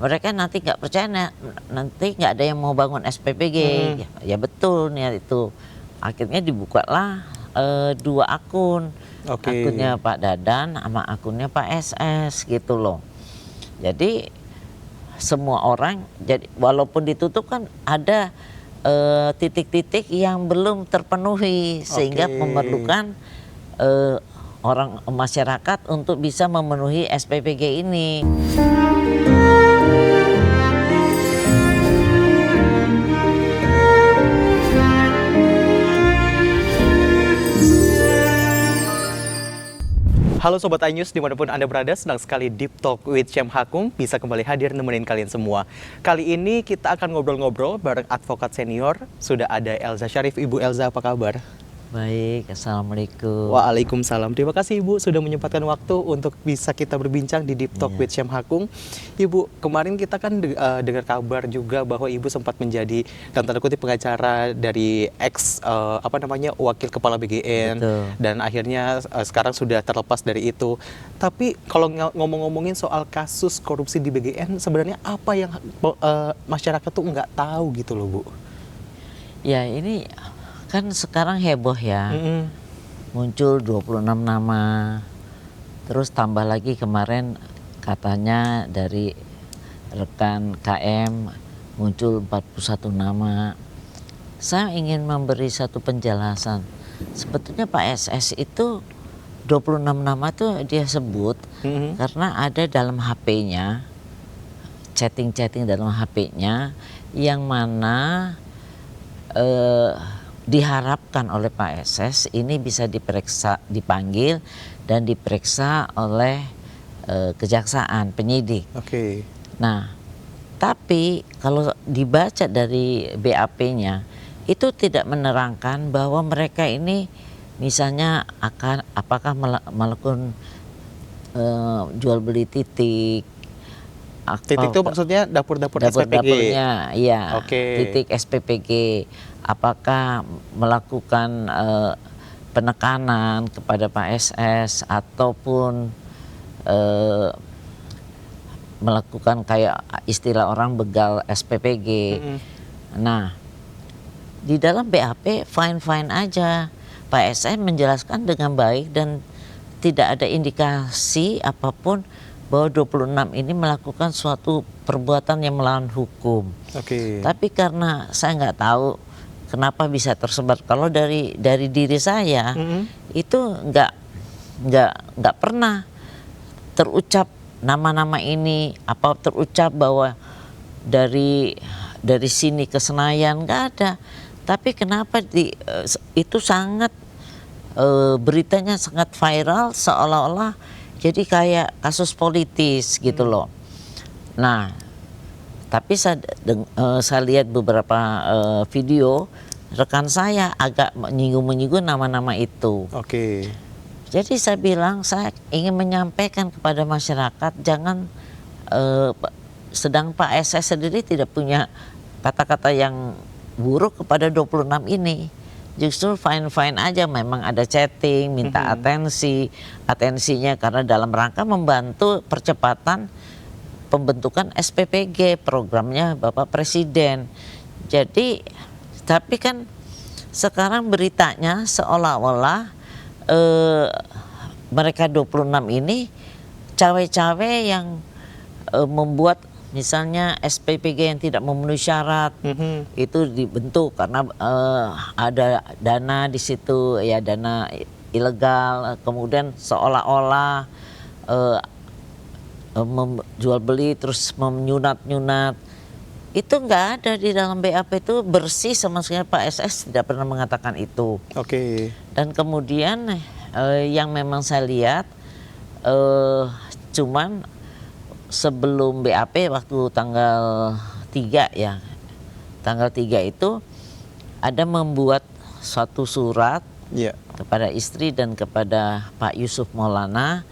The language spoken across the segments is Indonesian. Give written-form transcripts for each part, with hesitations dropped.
Mereka nanti nggak percaya, nanti nggak ada yang mau bangun SPPG. Ya betul niat itu. Akhirnya dibukalah 2 akun. Akunnya Pak Dadan sama akunnya Pak SS gitu loh. Jadi semua orang, jadi walaupun ditutup kan ada titik-titik yang belum terpenuhi sehingga memerlukan orang masyarakat untuk bisa memenuhi SPPG ini. Halo Sobat iNews dimanapun Anda berada, senang sekali Deep Talk with Syam Hakung bisa kembali hadir nemenin kalian semua. Kali ini kita akan ngobrol-ngobrol bareng advokat senior, sudah ada Elza Syarif. Ibu Elza, apa kabar? Baik, Assalamualaikum. Waalaikumsalam. Terima kasih Ibu sudah menyempatkan waktu untuk bisa kita berbincang di Deep Talk with Syam Hakung. Ibu, kemarin kita kan dengar kabar juga bahwa Ibu sempat menjadi dalam tanda kutip pengacara dari wakil kepala BGN. Betul. Dan akhirnya sekarang sudah terlepas dari itu. Tapi kalau ngomong-ngomongin soal kasus korupsi di BGN, sebenarnya apa yang masyarakat tuh nggak tahu gitu loh Bu? Ya ini kan sekarang heboh ya, muncul 26 nama, terus tambah lagi kemarin katanya dari rekan KM muncul 41 nama. Saya ingin memberi satu penjelasan, sebetulnya Pak SS itu 26 nama tuh dia sebut karena ada dalam HP-nya, chatting-chatting dalam HP-nya yang mana diharapkan oleh Pak SS ini bisa dipanggil dan diperiksa oleh kejaksaan, penyidik. Nah, tapi kalau dibaca dari BAP-nya itu tidak menerangkan bahwa mereka ini misalnya apakah melakukan jual beli titik. Titik itu maksudnya dapur-dapur SPPG? Dapur-dapurnya, iya. Titik SPPG. Apakah melakukan penekanan kepada Pak SS ataupun melakukan kayak istilah orang begal SPPG. Nah, di dalam BAP fine-fine aja. Pak SS menjelaskan dengan baik dan tidak ada indikasi apapun bahwa 26 ini melakukan suatu perbuatan yang melawan hukum. Tapi karena saya nggak tahu kenapa bisa tersebar. Kalau dari diri saya itu nggak pernah terucap nama-nama ini, apa terucap bahwa dari sini ke Senayan, nggak ada. Tapi kenapa itu sangat beritanya sangat viral seolah-olah jadi kayak kasus politis gitu loh. Nah, tapi saya lihat beberapa video rekan saya agak menyinggung nama-nama itu. Jadi saya bilang saya ingin menyampaikan kepada masyarakat jangan sedang Pak SS sendiri tidak punya kata-kata yang buruk kepada 26 ini. Justru fine-fine aja, memang ada chatting, minta atensinya karena dalam rangka membantu percepatan pembentukan SPPG, programnya Bapak Presiden. Jadi, tapi kan sekarang beritanya seolah-olah mereka 26 ini cawe-cawe yang membuat misalnya SPPG yang tidak memenuhi syarat itu dibentuk karena ada dana di situ, ya dana ilegal, kemudian seolah-olah jual beli terus menyunat-nyunat. Itu nggak ada di dalam BAP, itu bersih sama sekali. Pak SS tidak pernah mengatakan itu. Dan kemudian yang memang saya lihat cuman sebelum BAP waktu tanggal 3 ya, tanggal 3 itu ada membuat suatu surat kepada istri dan kepada Pak Yusuf Maulana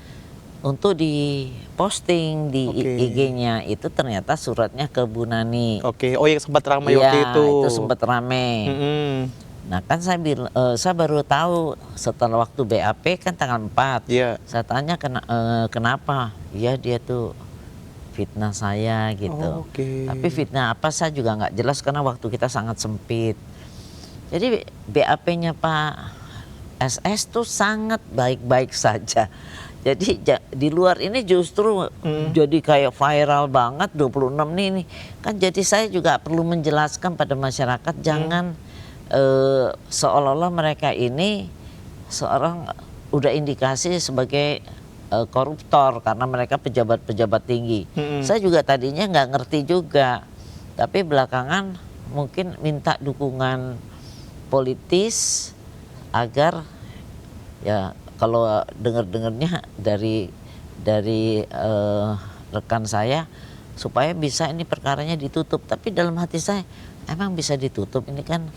untuk diposting di IG-nya. Itu ternyata suratnya ke Bu Nani. Yang sempat ramai waktu itu. Itu sempat ramai. Nah kan saya baru tahu setelah waktu BAP kan tanggal 4. Saya tanya kenapa? Ya dia tuh fitnah saya gitu. Oke. Tapi fitnah apa saya juga nggak jelas karena waktu kita sangat sempit. Jadi BAP-nya Pak SS tuh sangat baik-baik saja. Jadi di luar ini justru jadi kayak viral banget 26 nih. Kan jadi saya juga perlu menjelaskan pada masyarakat jangan seolah-olah mereka ini seorang udah indikasi sebagai koruptor karena mereka pejabat-pejabat tinggi. Saya juga tadinya nggak ngerti juga. Tapi belakangan mungkin minta dukungan politis agar ya kalau dengar-dengarnya dari rekan saya supaya bisa ini perkaranya ditutup. Tapi dalam hati saya emang bisa ditutup, ini kan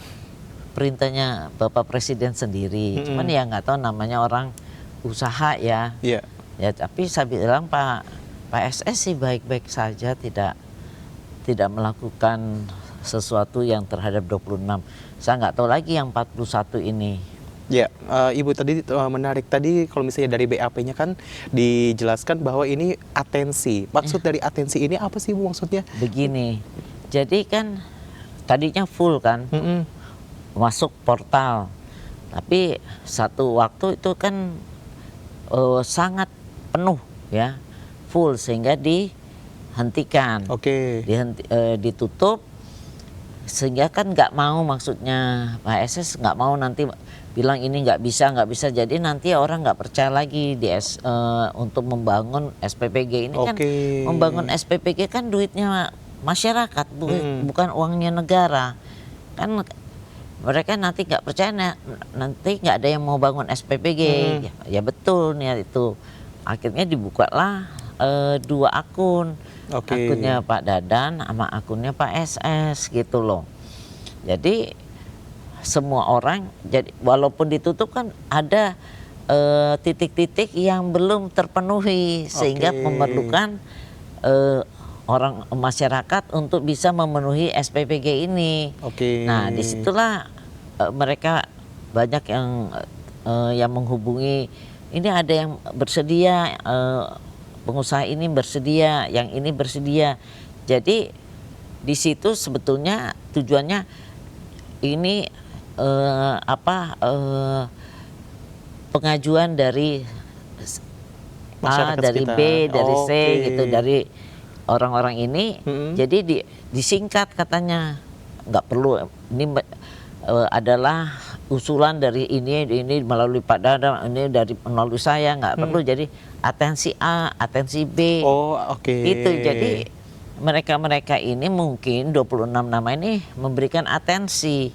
perintahnya Bapak Presiden sendiri. Cuman ya nggak tahu, namanya orang usaha ya. Iya. Ya tapi saya bilang Pak SS sih baik-baik saja, tidak melakukan sesuatu yang terhadap 26. Saya nggak tahu lagi yang 41 ini. Ya, Ibu tadi menarik tadi kalau misalnya dari BAP-nya kan dijelaskan bahwa ini atensi. Maksud dari atensi ini apa sih Bu maksudnya? Begini, jadi kan tadinya full kan, masuk portal. Tapi satu waktu itu kan sangat penuh ya, full sehingga dihentikan. Oke. Ditutup sehingga kan nggak mau, maksudnya Pak SS nggak mau nanti bilang ini nggak bisa, jadi nanti orang nggak percaya lagi untuk membangun SPPG ini. Kan membangun SPPG kan duitnya masyarakat, bukan uangnya negara. Kan mereka nanti nggak percaya, nanti nggak ada yang mau bangun SPPG. Ya betul nih itu. Akhirnya dibukalah 2 akun. Akunnya Pak Dadan sama akunnya Pak SS gitu loh. Jadi semua orang, jadi walaupun ditutup kan ada titik-titik yang belum terpenuhi sehingga memerlukan orang masyarakat untuk bisa memenuhi SPPG ini. Nah disitulah mereka banyak yang menghubungi, ini ada yang bersedia, pengusaha ini bersedia, yang ini bersedia. Jadi di situ sebetulnya tujuannya ini pengajuan dari A, dari B, dari C gitu, dari orang-orang ini. Jadi disingkat katanya, nggak perlu ini adalah usulan dari ini melalui Pak Dadan, ini melalui saya, nggak perlu jadi atensi A, atensi B. Itu jadi mereka ini mungkin 26 nama ini memberikan atensi.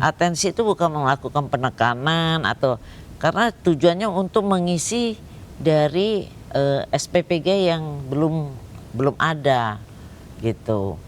Atensi itu bukan melakukan penekanan atau, karena tujuannya untuk mengisi dari SPPG yang belum ada gitu.